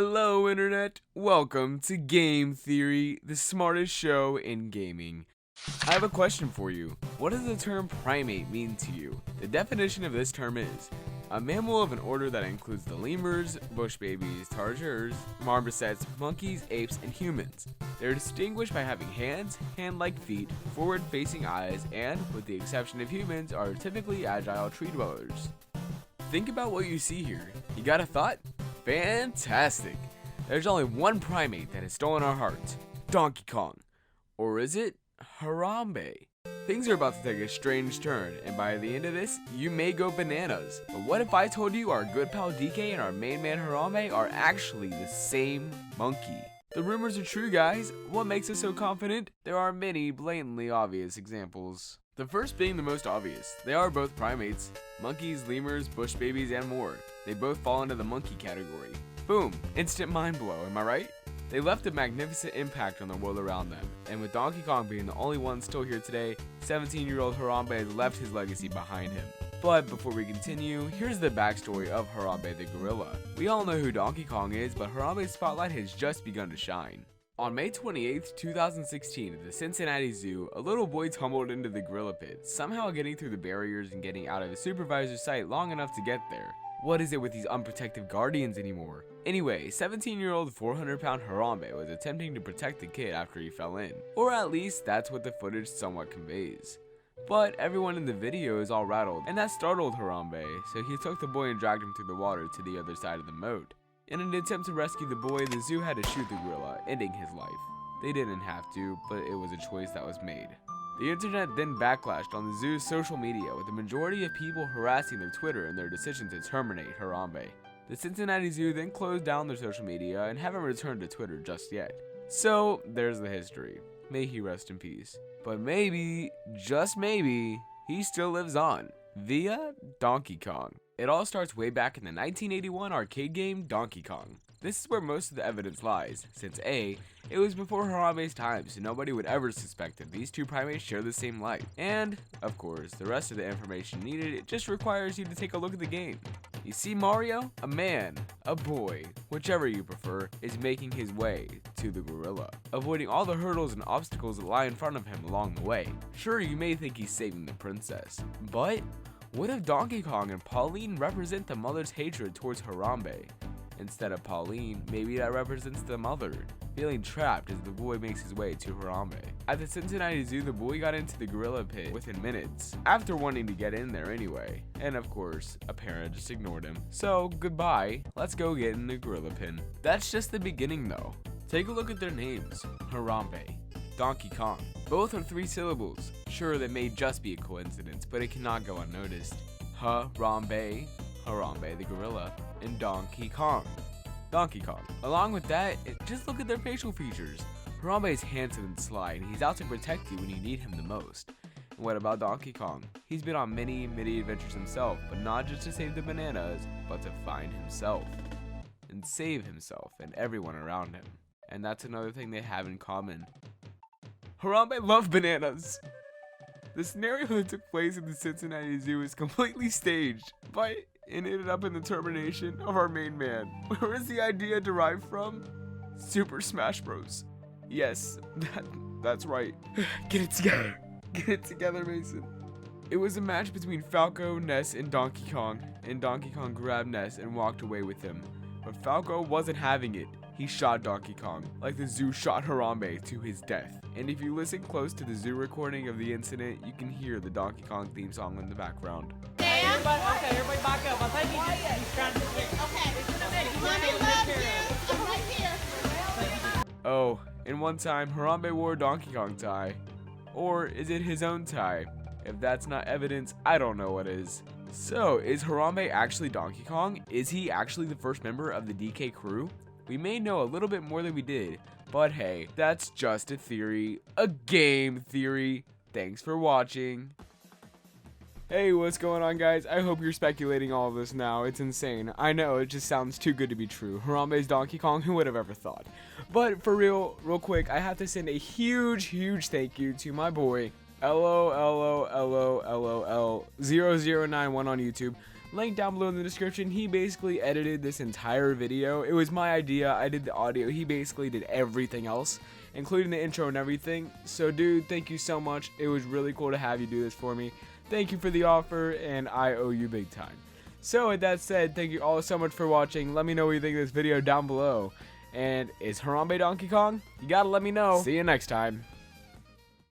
Hello Internet, welcome to Game Theory, the smartest show in gaming. I have a question for you. What does the term primate mean to you? The definition of this term is a mammal of an order that includes the lemurs, bush babies, tarsiers, marmosets, monkeys, apes, and humans. They are distinguished by having hands, hand-like feet, forward-facing eyes, and, with the exception of humans, are typically agile tree dwellers. Think about what you see here. You got a thought? Fantastic! There's only one primate that has stolen our hearts, Donkey Kong. Or is it Harambe? Things are about to take a strange turn, and by the end of this, you may go bananas. But what if I told you our good pal DK and our main man Harambe are actually the same monkey? The rumors are true, guys. What makes us so confident? There are many blatantly obvious examples. The first being the most obvious. They are both primates. Monkeys, lemurs, bush babies, and more. They both fall into the monkey category. Boom! Instant mind blow, am I right? They left a magnificent impact on the world around them, and with Donkey Kong being the only one still here today, 17-year-old Harambe has left his legacy behind him. But before we continue, here's the backstory of Harambe the gorilla. We all know who Donkey Kong is, but Harambe's spotlight has just begun to shine. On May 28, 2016, at the Cincinnati Zoo, a little boy tumbled into the gorilla pit, somehow getting through the barriers and getting out of his supervisor's sight long enough to get there. What is it with these unprotected guardians anymore? Anyway, 17-year-old 400-pound Harambe was attempting to protect the kid after he fell in. Or at least that's what the footage somewhat conveys. But everyone in the video is all rattled, and that startled Harambe, so he took the boy and dragged him through the water to the other side of the moat. In an attempt to rescue the boy, the zoo had to shoot the gorilla, ending his life. They didn't have to, but it was a choice that was made. The internet then backlashed on the zoo's social media, with the majority of people harassing their Twitter in their decision to terminate Harambe. The Cincinnati Zoo then closed down their social media and haven't returned to Twitter just yet. So, there's the history. May he rest in peace. But maybe, just maybe, he still lives on, via Donkey Kong. It all starts way back in the 1981 arcade game Donkey Kong. This is where most of the evidence lies, since A, it was before Harambe's time, so nobody would ever suspect that these two primates share the same life. And, of course, the rest of the information needed, it just requires you to take a look at the game. You see Mario? A man, a boy, whichever you prefer, is making his way to the gorilla, avoiding all the hurdles and obstacles that lie in front of him along the way. Sure, you may think he's saving the princess, but what if Donkey Kong and Pauline represent the mother's hatred towards Harambe? Instead of Pauline, maybe that represents the mother, feeling trapped as the boy makes his way to Harambe. At the Cincinnati Zoo, the boy got into the gorilla pit within minutes, after wanting to get in there anyway. And of course, a parent just ignored him. So, goodbye, let's go get in the gorilla pen. That's just the beginning though. Take a look at their names, Harambe, Donkey Kong. Both are 3 syllables. Sure, that may just be a coincidence, but it cannot go unnoticed. Harambe, Harambe the gorilla, and Donkey Kong. Donkey Kong. Along with that, just look at their facial features. Harambe is handsome and sly, and he's out to protect you when you need him the most. And what about Donkey Kong? He's been on many adventures himself, but not just to save the bananas, but to find himself. And save himself and everyone around him. And that's another thing they have in common. Harambe loved bananas! The scenario that took place in the Cincinnati Zoo is completely staged, but it ended up in the termination of our main man. Where is the idea derived from? Super Smash Bros. Yes, that's right. Get it together. Get it together, Mason. It was a match between Falco, Ness, and Donkey Kong grabbed Ness and walked away with him. But Falco wasn't having it. He shot Donkey Kong, like the zoo shot Harambe to his death. And if you listen close to the zoo recording of the incident, you can hear the Donkey Kong theme song in the background. Everybody back up. I think he's trying to switch. Okay. Mommy loves you. I'm right here. Oh, and one time, Harambe wore a Donkey Kong tie. Or is it his own tie? If that's not evidence, I don't know what is. So, is Harambe actually Donkey Kong? Is he actually the first member of the DK crew? We may know a little bit more than we did, but hey, that's just a theory, a game theory. Thanks for watching. Hey, what's going on, guys? I hope you're speculating all of this now. It's insane. I know, it just sounds too good to be true. Harambe's Donkey Kong, who would have ever thought? But for real quick, I have to send a huge thank you to my boy, LOLOLOLOL0091 on YouTube. Link down below in the description. He basically edited this entire video. It was my idea. I did the audio. He basically did everything else, including the intro and everything. So dude, thank you so much. It was really cool to have you do this for me. Thank you for the offer, and I owe you big time. So with that said, thank you all so much for watching. Let me know what you think of this video down below. And is Harambe Donkey Kong? You gotta let me know. See you next time.